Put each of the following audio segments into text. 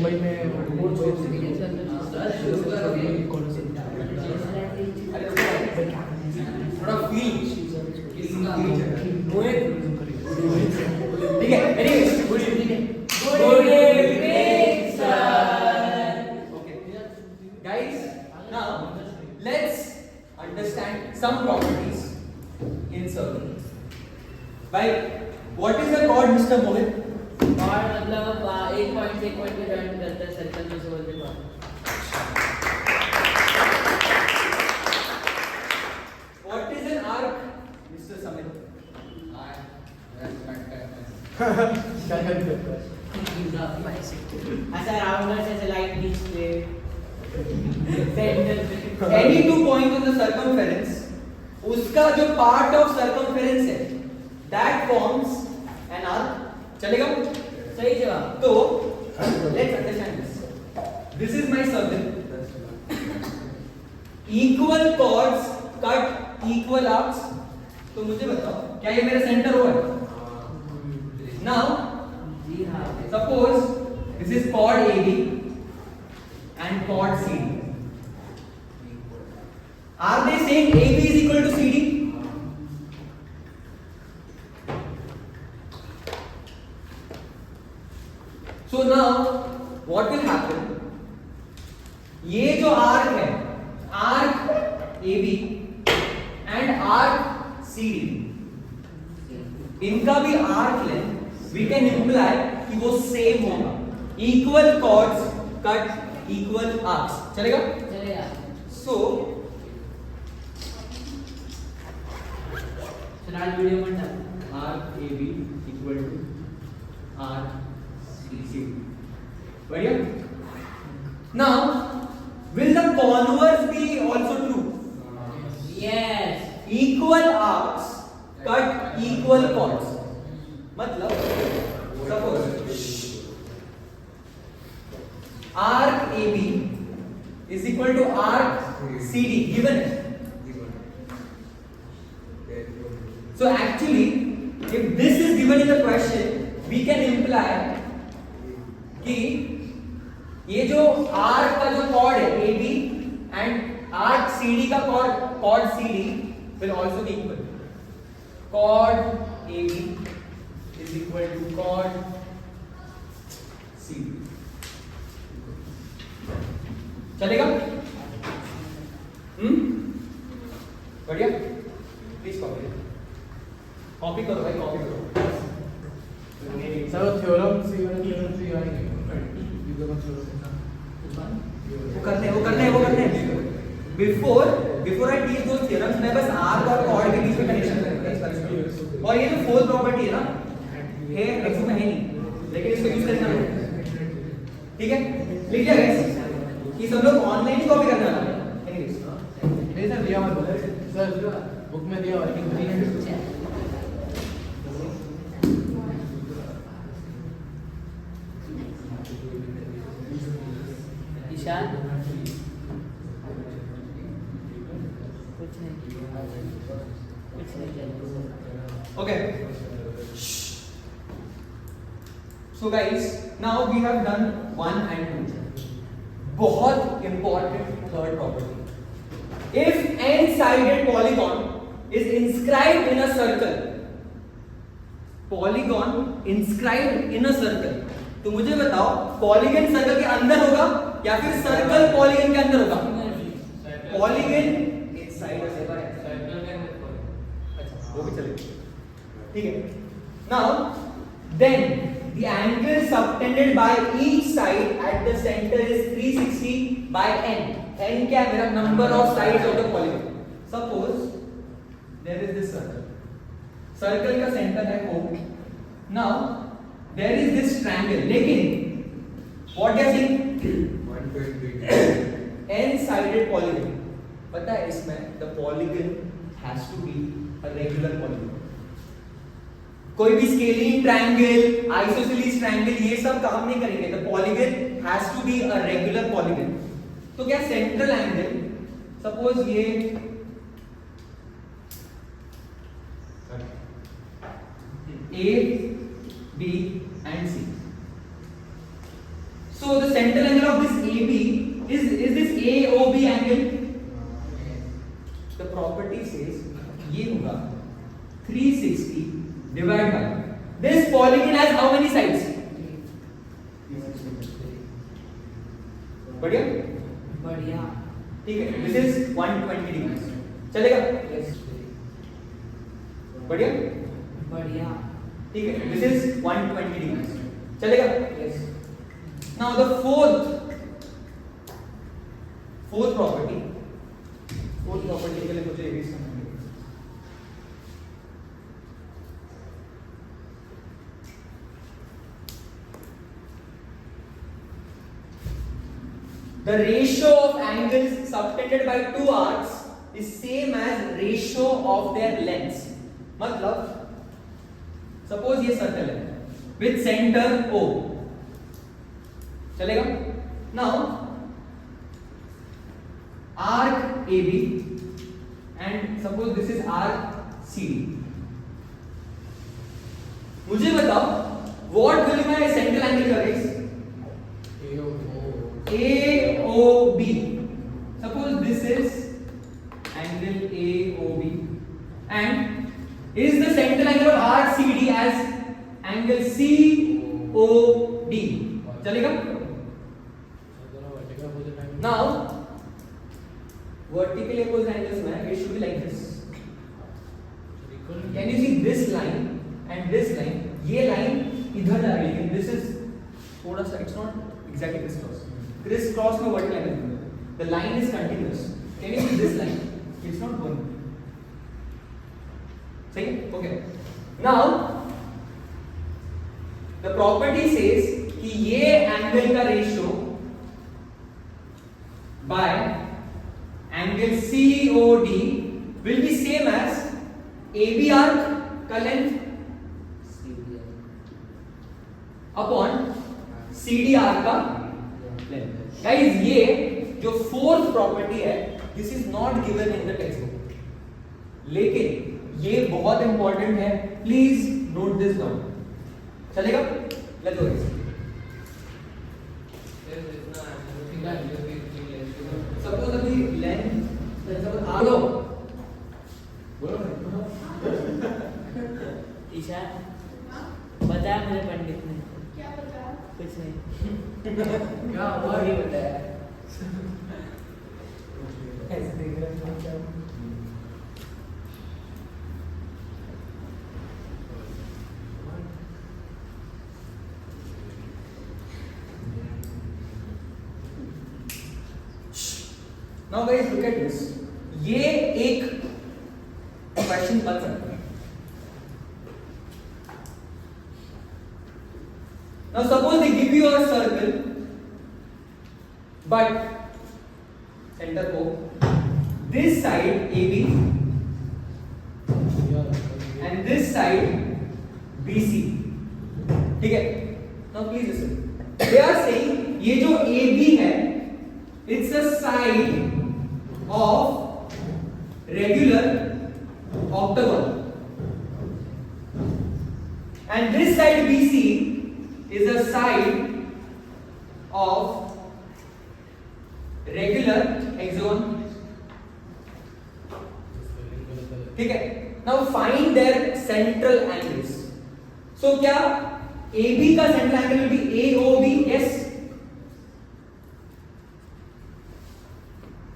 भाई मैं थोड़ा फील ठीक है anyways good evening sir okay guys now let's understand some properties in circle by what is the chord Mr. Mohit और मतलब एक पॉइंट से एक पॉइंट पे जॉइन करता है सर्कल में से बोलते हैं what is an arc Mr. Samit ऐसा राउंडर से लाइट बीच पे centre any two points on the circumference उसका जो part of circumference है that forms an arc चलेगा सही जवाब तो let's understand this is my circle equal chords cut equal arcs तो मुझे बताओ क्या ये मेरा सेंटर हुआ है now जी हाँ suppose this is chord AB and chord CD are they saying AB is equal to CD so now what will happen ये जो आर्क है arc AB and arc CD इनका भी arc length we can imply कि वो same होगा equal chords cut equal arcs चलेगा चलेगा so चला वीडियो बन रहा arc AB equal to arc CD बढ़िया now will the converse be also true yes equal arcs cut equal chords मतलब suppose arc AB is equal to arc CD given है so actually if this is given in the question we can imply कि ये जो arc का जो chord है AB and arc CD का chord CD will also be equal chord AB is equal to chord CD चलेगा बढ़िया please copy करो भाई कॉपी करो सर थ्योरम सी वाला थ्योरम सी आएंगे ये वो करने before I teach those theorems मैं बस आर्क और कॉर्ड के बीच में कनेक्शन करूंगा और ये जो फोर्थ प्रॉपर्टी है ना है एक्स में है नहीं लेकिन इसको यूज करना है ठीक है लिख लिया गाइस ये सब लोग ऑनलाइन कॉपी करना है एनीवेज नहीं सर दिया मत सर बुक में दिया वर्किंग नहीं है ईशान कुछ नहीं okay so guys now we have done 1 and 2 बहुत important third property if n-sided polygon is inscribed in a circle polygon inscribed in a circle तो मुझे बताओ पॉलीगन सर्कल के अंदर होगा या फिर सर्कल पॉलीगन के अंदर होगा पॉलीगन इनसाइड वो भी चलेगा ठीक है now then the angle subtended by each side at the centre is 360 by n n क्या है मेरा number of sides of the polygon suppose there is this circle का सेंटर है O now there is this triangle लेकिन what you are saying n sided polygon पता है इसमें the polygon has to be a regular polygon कोई भी scaling triangle isosceles triangle ये सब काम नहीं करेंगे the polygon has to be a regular polygon तो क्या सेंट्रल एंगल सपोज ये A B and C so So the central angle of this AB is this AOB angle. The property says ये होगा 360 divided by this polygon has how many sides? बढ़िया बढ़िया ठीक है. This is 120 degrees. चलेगा? Yes बढ़िया बढ़िया ठीक है. This is 120 degrees. चलेगा? Yes Now the fourth property. Fourth property के लिए मुझे erase करना है. The ratio of angles subtended by two arcs is same as ratio of their lengths. मतलब suppose ये circle है with center O. चलेगा? Now arc AB and suppose this is arc CD. मुझे बताओ what will be my central angle का raise? AOB. Suppose this is angle AOB and is the central angle of RCD as angle COD. चलेगा? Now vertically opposite angles में it should be like this. Can you see this line and this line? ये line इधर जा रही है लेकिन this is थोड़ा सा it's not exactly crisscross. Crisscross में vertical angle है. The line is continuous. Can you see this line? It's not going. सही है? Okay. Now the property says कि ये angle का ratio by angle COD will be same as AB arc का length upon CD arc का length. Guys, ये जो fourth property है, this is not given in the textbook. लेकिन ये बहुत important है. Please note this down. चलेगा? Let's go. Suppose अभी length, suppose आलो. ईशा बताया मुझे पंडित ने क्या बताया? कुछ नहीं क्या हुआ ये बताया? ऐसे देख रहे हैं क्या? Now guys look at this. ये एक क्वेश्चन बन सकता है. Now suppose they give you a circle, but center O, this side AB and this side BC. ठीक है? Now please listen. They are saying ये जो AB है, it's a side of regular octagon, and this side BC is a side of regular hexagon. ठीक है? Now find their central angles. So क्या AB का central angle will be AOB? Yes.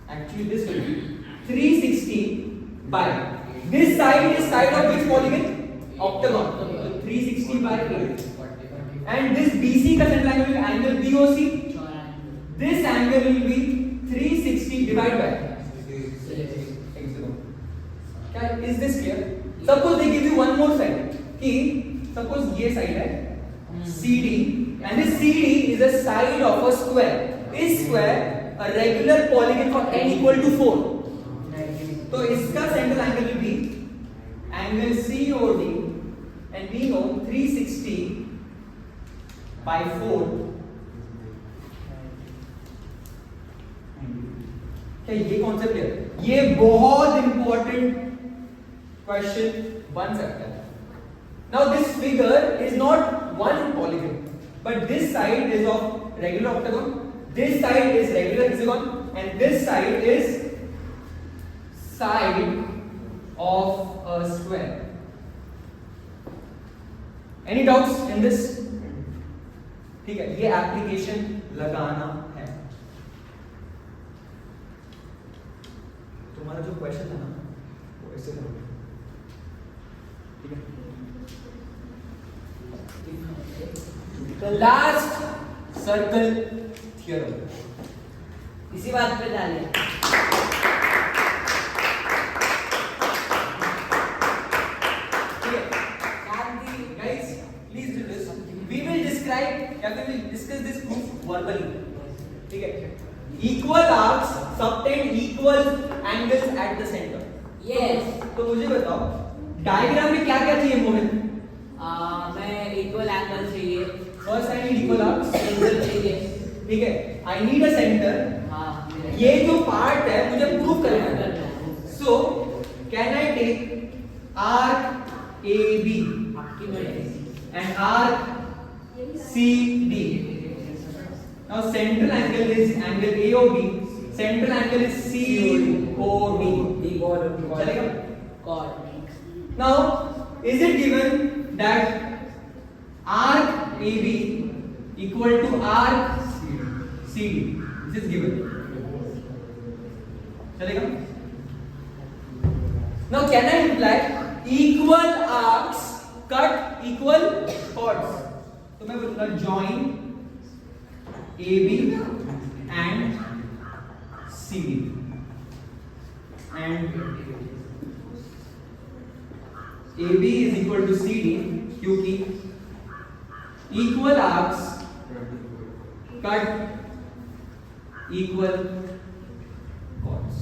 Actually this will be 360 by this side is side of which polygon? Octagon. So 360 by 8. And this BC का central angle will be angle BOC. This angle will be 360 divided by hexagon. क्या is this clear? Suppose they give you one more side. कि suppose ये side है CD and this CD is a side of a square. Is square a regular polygon for n equal to 4. तो इसका central angle will be angle COD and we know 360 by 4. क्या ये concept है? ये बहुत important question बन सकता है. Now this figure is not one polygon. but this side is of regular octagon, this side is regular hexagon, and this side is side of a square. Any doubts in this? ठीक है, ये application लगाना है. तुम्हारा जो question था ना वो ऐसे था, ठीक है. The last circle theorem. इसी बात पे डालिए. Guys, please do this. We will describe या फिर we'll discuss this proof verbally. ठीक है? Equal arcs subtend equal angles at the center. Yes. तो मुझे बताओ डायग्राम में क्या क्या चाहिए मोहित? मैं इक्वल एंगल चाहिए. First I need equal arcs. Centre चाहिए. ठीक है? I need a center. हाँ. ये जो पार्ट है मुझे प्रूव करना है. So can I take arc AB आपकी मर्जी. and arc CD? Now central angle is angle AOB. Central angle is COD. चलेगा? Chord. Now is it given that arc AB equal to arc CD? This is given. चलेगा? Now can I imply equal arcs cut equal chords? तो मैं बोलूंगा join AB and CD and AB is equal to CD क्योंकि equal arcs cut equal chords.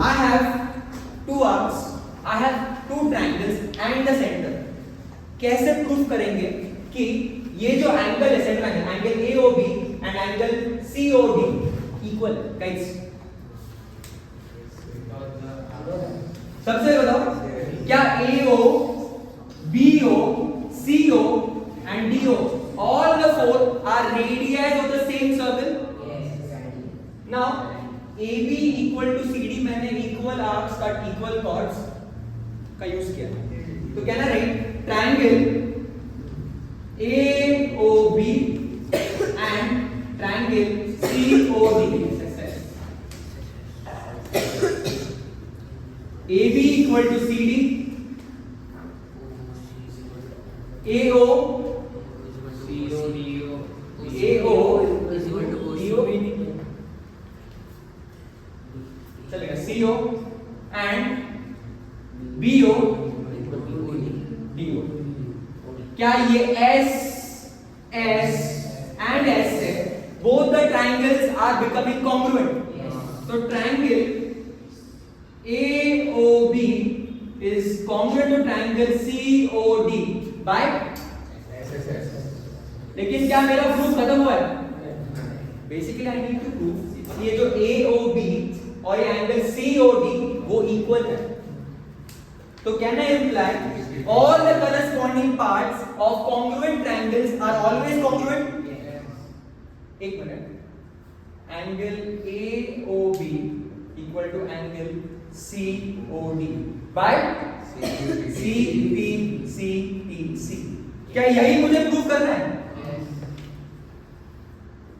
I have two arcs, I have two triangles and the center. कैसे proof करेंगे कि ये जो angle है centre angle AOB and angle COD equal है guys? सबसे बताओ क्या AO, BO, CO and DO all the four are radii of the same circle? Now AB equal to CD मैंने equal arcs cut equal chords का use किया. तो क्या ना right triangle AOB and triangle COD. AB equal to CD, AO चलेगा CO and BO DO. क्या ये S and S है? Both the triangles are becoming congruent. So triangle AOB is congruent to triangle COD by लेकिन क्या मेरा proof खत्म हुआ है? Basically I need to prove ये जो AOB और ये एंगल COD वो इक्वल है. तो can I imply all the corresponding parts of congruent triangles are always congruent? एक minute. Angle AOB equal to angle COD by CPCTC. क्या यही मुझे प्रूव करना है?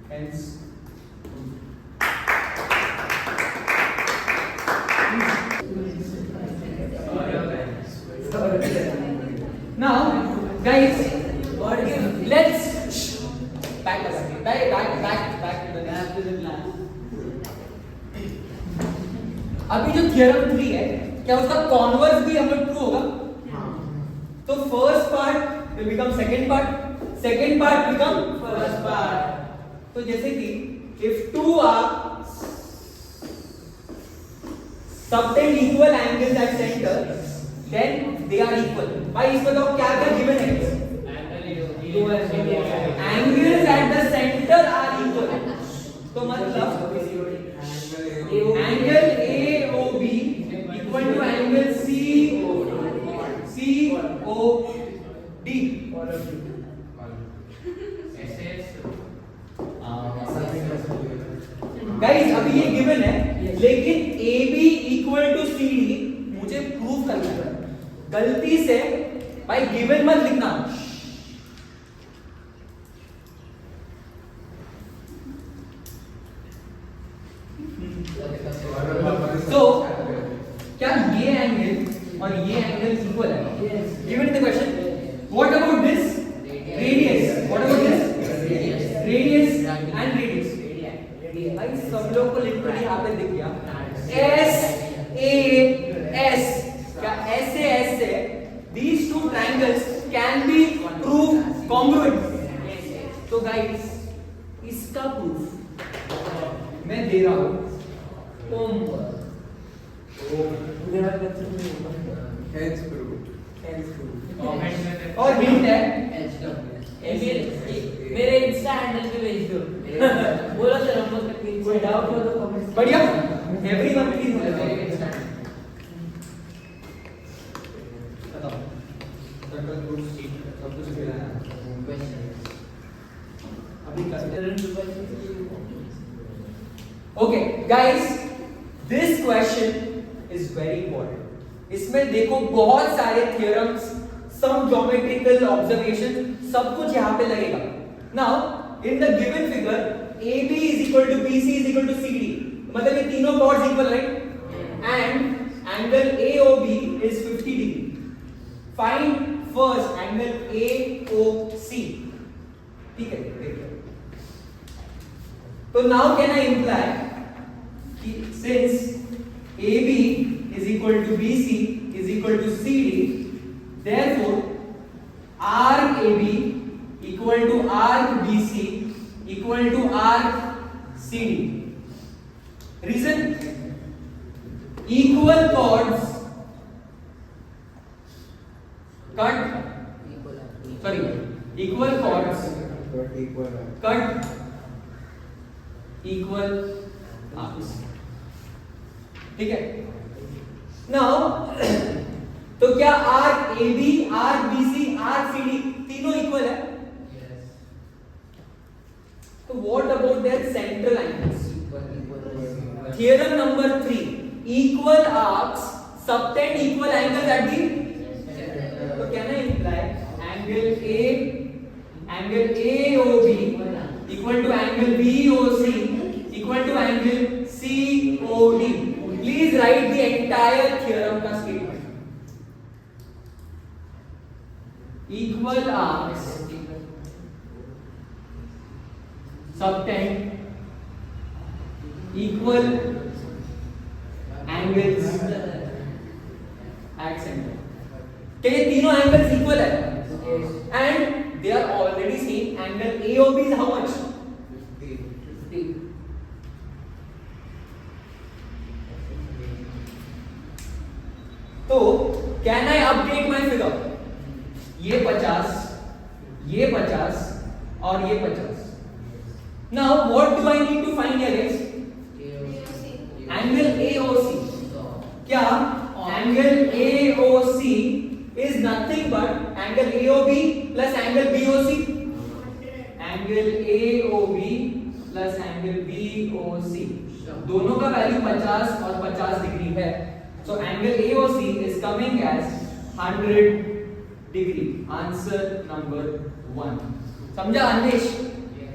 Hence now guys let's back to the class. अभी जो theorem 3 है क्या उसका कॉन्वर्स भी हमें ट्रू होगा? तो first part will become second part become first part. तो जैसे कि if two are subtend equal angles at center then they are equal. भाई इस बताओ क्या गिवन है? Angles at the center are guys अभी ये गिवन है, Yes. लेकिन AB इक्वल टू CD मुझे प्रूव करना है। गलती से भाई गिवन मत लिखना। तो क्या ये एंगल और ये एंगल इक्वल है? Yes. Given the question, what about this radius, what about this radius and radius? भाई सब लोग को लिटरली यहाँ पे दिख गया एस ए एस, क्या ऐसे ऐसे these two triangles can be proved congruent? तो गाइस इसका प्रूफ मैं दे रहा हूँ होमवर्क। हेड्स प्रूफ कमेंट में और हिंट है मेरे इंस्टा हैंडल पे भेज दो। बोलो सर हम लोग कोई डाउट हो तो कमेंट। बढ़िया, एवरीवन प्लीज बताओ। सब कुछ मिला है okay guys, this question is very important. इसमें देखो बहुत सारे थ्योरम्स, सम ज्योमेट्रिकल ऑब्जर्वेशन, सब कुछ यहाँ पे लगेगा। Now in the given figure AB is equal to BC is equal to CD, मतलब ये तीनों chords equal, right? And angle AOB is 50 degree. Find first angle AOC. ठीक है, देखिए। तो now can I imply कि since AB is equal to BC is equal to CD, therefore arc AB equal to arc BC equal to arc CD. Reason? Equal chords cut, sorry, equal chords cut equal arcs. ठीक है? Now तो क्या arc AB, arc BC, arc CD तीनों equal है? तो what about their central angles? Theorem number 3, equal arcs subtend equal angles at the, so can I imply angle AOB equal to angle BOC equal to angle COD? Please write the entire theorem का statement. Equal arcs subtend equal angles at center. क्या ये तीनों angles equal है? And they are already seen. Angle AOB is how much? 50. तो can I update my figure? ये 50, ये 50 और ये 50. Now what do I need to find here guys? Angle AOC. क्या angle AOC is nothing but angle AOB plus angle BOC? Angle AOB plus angle BOC दोनों का value 50 और 50 degree है। So angle AOC is coming as 100 degree. Answer number 1। समझा अन्वेश?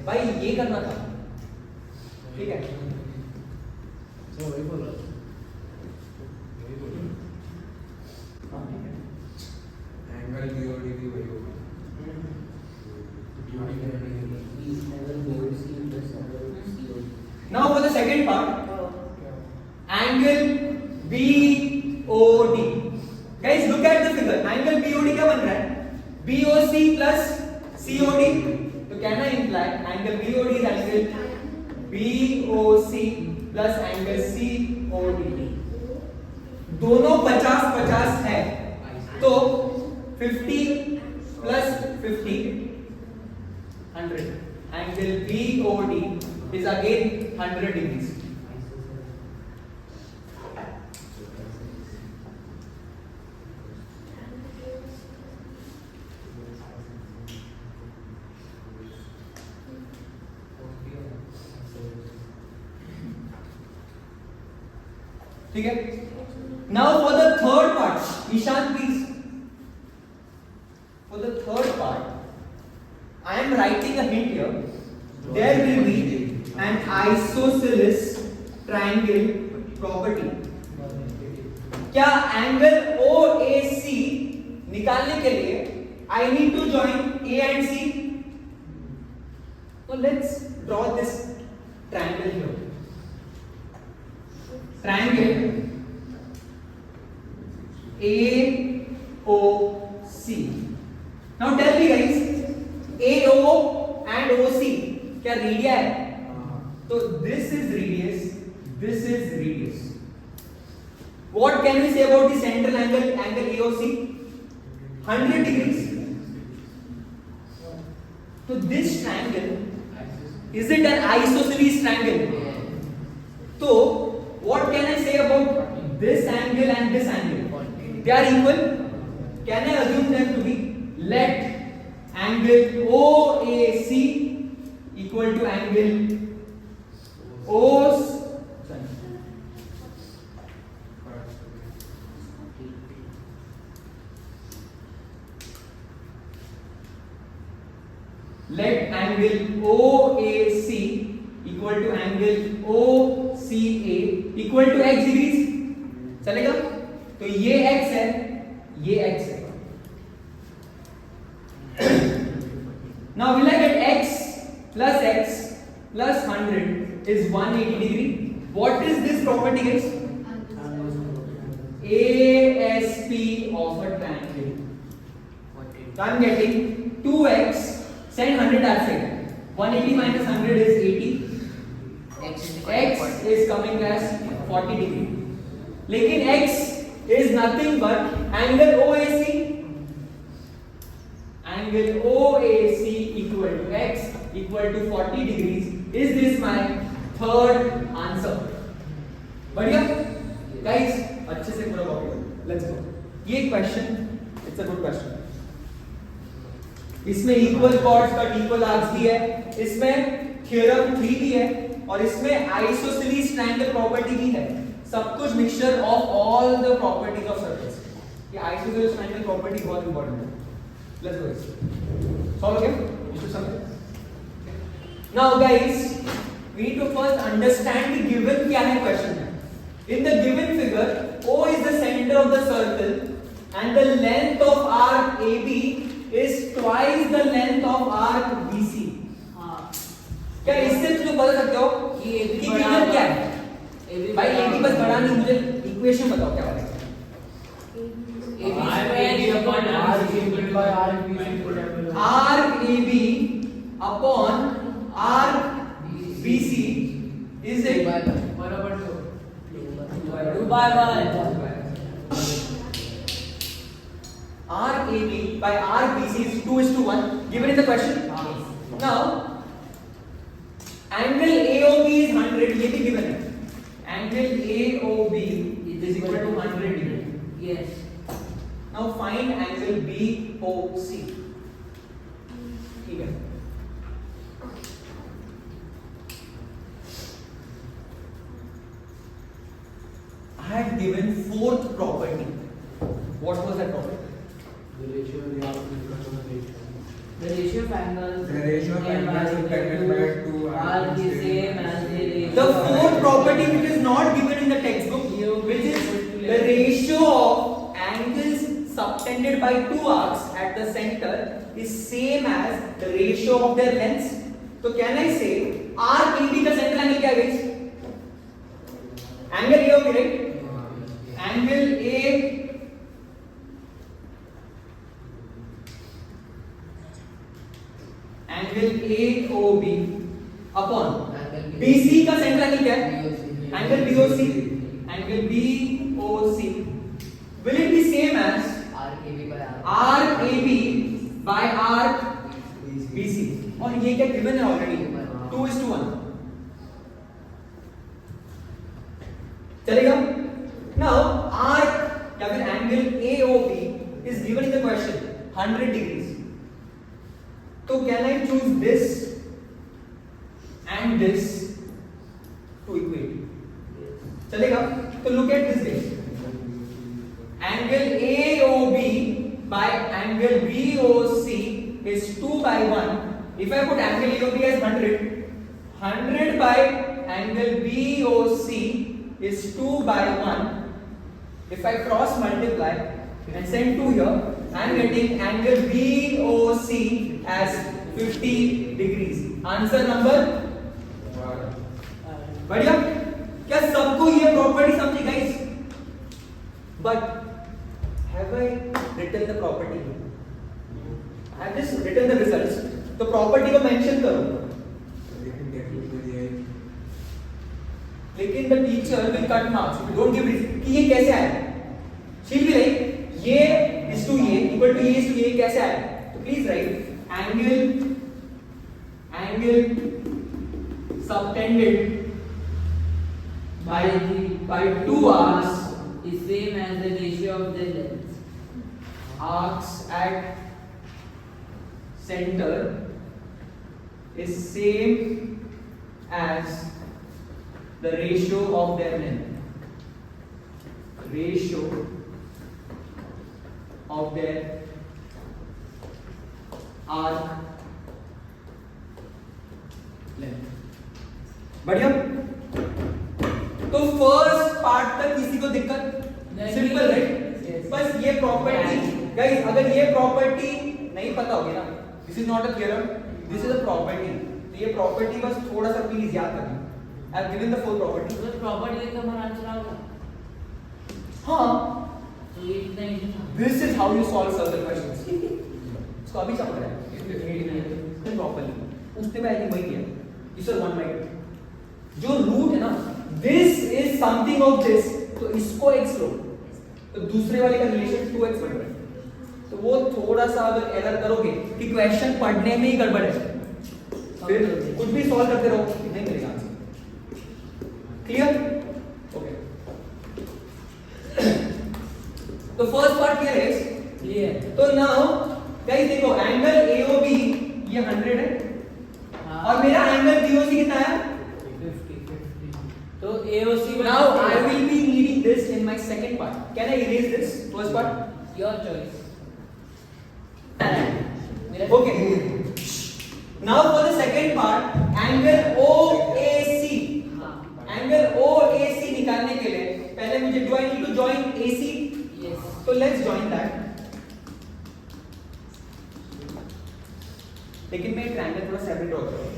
भाई ये करना था, ठीक है? तो वही बोल रहा था, एंगल BOD भी वही होगा। Now for the second part, angle BOD. Guys look at the figure. Angle BOD क्या बन रहा है? BOC plus COD. तो can I imply angle BOD is angle BOC plus angle COD? दोनों 50-50 है, तो 50 plus 50 100. Angle BOD is again 100 degrees. ठीक है. Now for the third part, Ishan please. For the third part, I am writing a hint here. There will be an isosceles triangle property. क्या angle OAC निकालने के लिए I need to join A and C? So let's draw this triangle here. Triangle AOC. Now tell me guys, AO and OC क्या radio है? तो this is radius, this is radius. What can we say about the central angle, angle AOC? 100 degrees. So this triangle, is it an isosceles triangle? So what can I say about this angle and this angle? They are equal. Can I assume them to be? Let angle OAC equal to angle OC. Let angle OAC equal to angle OCA equal to x degrees. चलेगा? तो ये x है, ये x है. Now will I get x plus 100 is 180 degree. What is this property guys? ASP of a triangle. So I am getting 2x. Send 100 outside. 180 minus 100 is 80. X is coming as 40 degree. लेकिन x is nothing but angle OAC. Angle OAC equal to x equal to 40 degrees. Is this my third answer? बढ़िया? Guys, अच्छे से पूरा copy. Let's go. ये question, it's a good question. इसमें equal chords का equal arcs भी है, इसमें थ्योरम 3 भी है और इसमें आइसोसेलेस ट्रायंगल प्रॉपर्टी भी है. सब कुछ mixture of all the properties of circles. ये आइसोसेलेस ट्रायंगल प्रॉपर्टी बहुत इंपॉर्टेंट है. Let's go. सॉल्व किया? इसको समझ. Now guys, we need to first understand the given क्या है क्वेश्चन में. In the given figure O is the center of the circle and the length of arc AB is twice the length of arc BC. क्या इससे तुम बता सकते हो कि गिवन क्या है? भाई AB बस बड़ा नहीं, मुझे इक्वेशन बताओ क्या है. arc AB upon arc BC is it बराबर 2/1. Arc AB by arc BC is 2:1 given in the question. Now angle AOB is 100. ये भी given है. Angle AOB is equal to 100 degree. Yes. Now find angle BOC. ठीक है. I had given fourth property. What was that property? The ratio of the arc is equal to the ratio. The ratio of angles. The ratio of angles subtracted by 2 are the same as the ratio. The fourth property which is not given in the textbook, which is the ratio of angles subtended by two arcs at the center is same as the ratio of their lengths. So can I say arc AB का central angle क्या है guys? Angle AOB, right? Angle AOB upon BC का central angle क्या है? Angle BOC. Angle BOC. Will it be same as arc AB by arc BC? और ये क्या given है already? 2:1. चलेगा? Now arc या फिर angle AOB is given in the question 100 degrees. So can I choose this and this to equate? चलेगा? तो look at this way. Angle AOB by angle BOC is 2 by 1. If I put angle AOB as 100 by angle BOC is 2 by 1. If I cross multiply and send 2 here, I am getting angle BOC as 50 degrees. Answer number? बढ़िया? क्या सबको ये property समझी guys? But have I written the property? I have just written the results. तो property को mention करो. लेकिन the teacher will cut marks if you don't give reason कि ये कैसे आया. She'll be like ये is to ये equal to ये is to ये कैसे आया. तो please write angle subtended by 2 arcs is same as the ratio of the lengths. Arcs at center is same as the ratio of their length. Ratio of their arc length. बढ़िया? तो first part तक किसी को दिक्कत? Simple right? बस ये property guys, अगर ये प्रॉपर्टी नहीं पता होगी ना, this is not a theorem, this is a property. तो ये प्रॉपर्टी बस थोड़ा सा प्लीज याद रखना. I have given the full property. तो प्रॉपर्टी का हमारा आंसर आओगा. हाँ, तो ये इतना इजी था. This is how you solve circle questions. इसको अभी समझ रहा है प्रॉपर्ली. उसने में आई थिंक वही किया. इस वन माइनस जो रूट है ना, this is something of this, तो इसको x लो, तो दूसरे वाले का रिलेशन 2x बन रहा है. तो वो थोड़ा सा अगर एरर करोगे कि क्वेश्चन पढ़ने में ही गड़बड़ है, फिर कुछ भी सॉल्व करते रहो नहीं मिलेगा आंसर. क्लियर? ओके. तो फर्स्ट पार्ट क्लियर है? क्लियर. तो नाउ गाइस देखो, एंगल AOB ये 100 है और मेरा एंगल BOC कितना है? 50. तो AOC Now I will be needing this in my second part. Can I erase this first part? your choice. Okay. Now for the second part, angle OAC. Angle OAC निकालने के लिए पहले मुझे do I need to join AC? Yes. So let's join that. लेकिन मैं triangle थोड़ा separate draw करूंगा.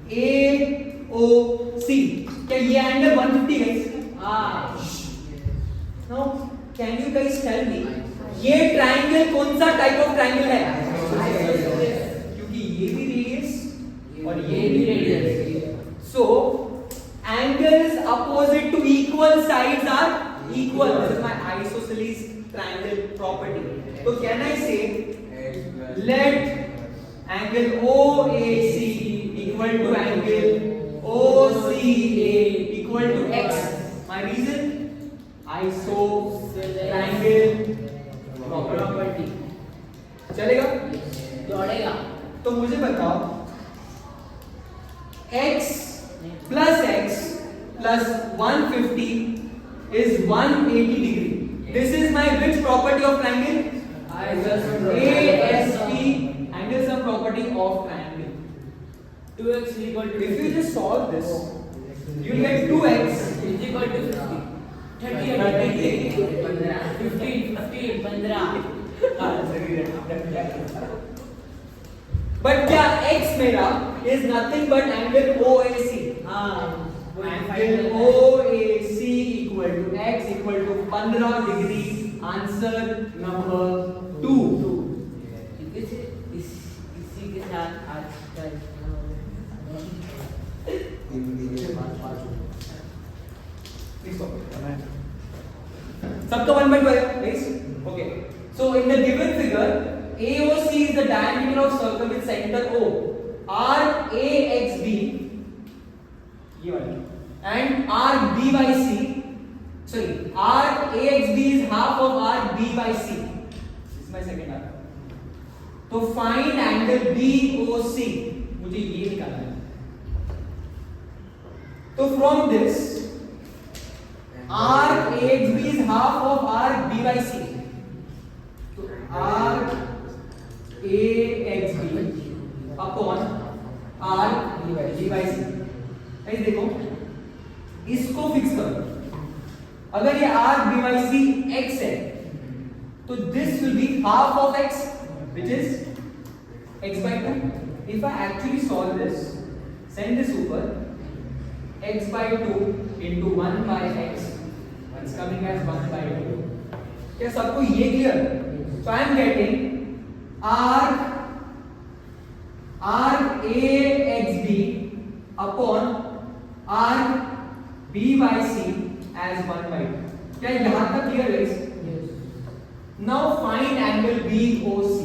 AOC. क्या ये angle 150 guys? Now can you guys tell me ये ट्रायंगल कौन सा टाइप ऑफ ट्रायंगल है? क्योंकि ये भी रेडियस और ये भी radius. So angles opposite to equal sides are equal. This is my isosceles triangle property. So can I say let angle OAC equal to angle OCA equal to x. My reason? Iso-triangle property. चलेगा? जोड़ेगा. तो मुझे बताओ x plus 150 is 180 degree. This is my which property of triangle? ASP, angle sum property of triangle. 2x is equal to If you just solve this, you will get 2x is equal to 50. 30 15. But क्या x मेरा is nothing but angle OAC. Angle OAC equal to x equal to 15 degree. Answer number 2. इसी के साथ आज का सबका 1 by 2 है please. Okay. So in the given figure, AOC is the diameter of circle with center O. RAXB ये वाली and RB by C. Sorry, RAXB is half of RB by C. This is my second argument. तो find angle BOC. मुझे ये निकालना है. तो from this arc AXB is half of arc BYC. तो arc AXB upon arc BYC. ऐसे देखो, इसको फिक्स करो. अगर ये arc BYC x है, तो this will be half of x, which is x by 2. If I actually solve this, send this over, x by 2 into 1 by x. It's coming as 1 by 2. क्या सबको ये clear? So I am getting arc AXB upon arc BYC as 1 by 2. क्या यहाँ तक clear है? Yes. Now find angle BOC.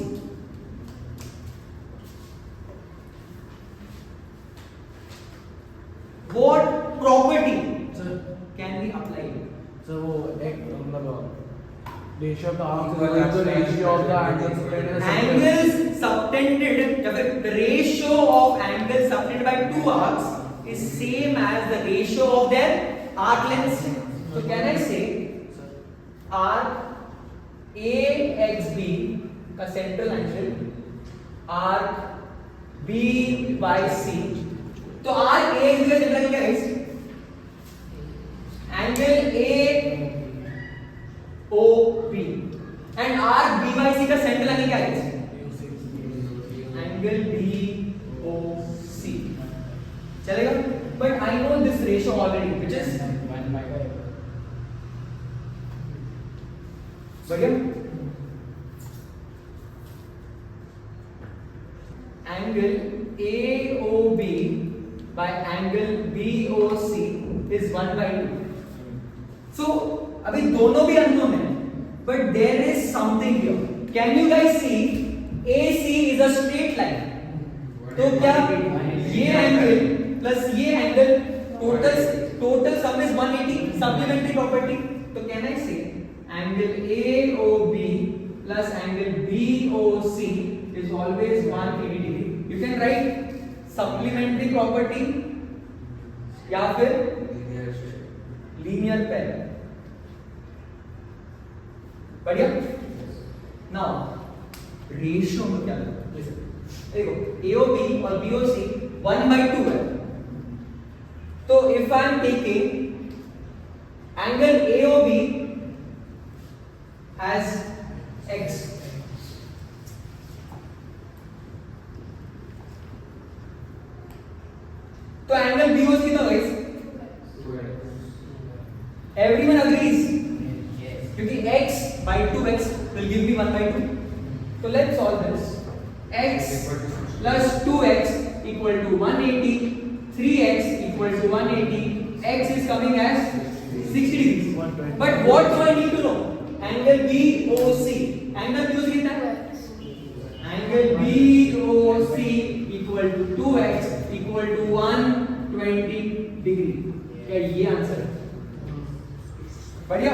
What property can we apply? So एक मतलब ratio का आर्क तो ratio of the angles subtended या फिर the ratio of angles subtended by two arcs is same as the ratio of their arc lengths. So can I say arc AXB का central angle arc BYC. तो arc AXB का central angle क्या है? Angle AOB and arc BYC का central angle क्या है? Angle BOC. चलेगा? But I know this ratio already, which is 1 by 5. बढ़िया? Angle AOB by angle BOC is 1 by 2. So अभी दोनों भी unknown है, but there is something here. Can you guys see? AC is a straight line. तो क्या ये angle plus ये angle total sum is 180 supplementary property. तो can I से angle AOB plus angle BOC is always 180 degree. You can write supplementary property या फिर linear pair. बढ़िया. Now ratio में क्या है? देखो AOB और BOC 1 by 2 है. तो if I am taking angle AOB as x, तो एंगल BOC कितना गाइस? Everyone agrees? क्योंकि x by 2x will give me 1 by 2. So let's solve this. X plus 2x equal to 180, 3x equal to 180, x is coming as 60 degrees. But what do I need to know? Angle BOC. Angle BOC कितना है? Angle BOC equal to 2x equal to 120 degree. क्या ये answer है? बढ़िया.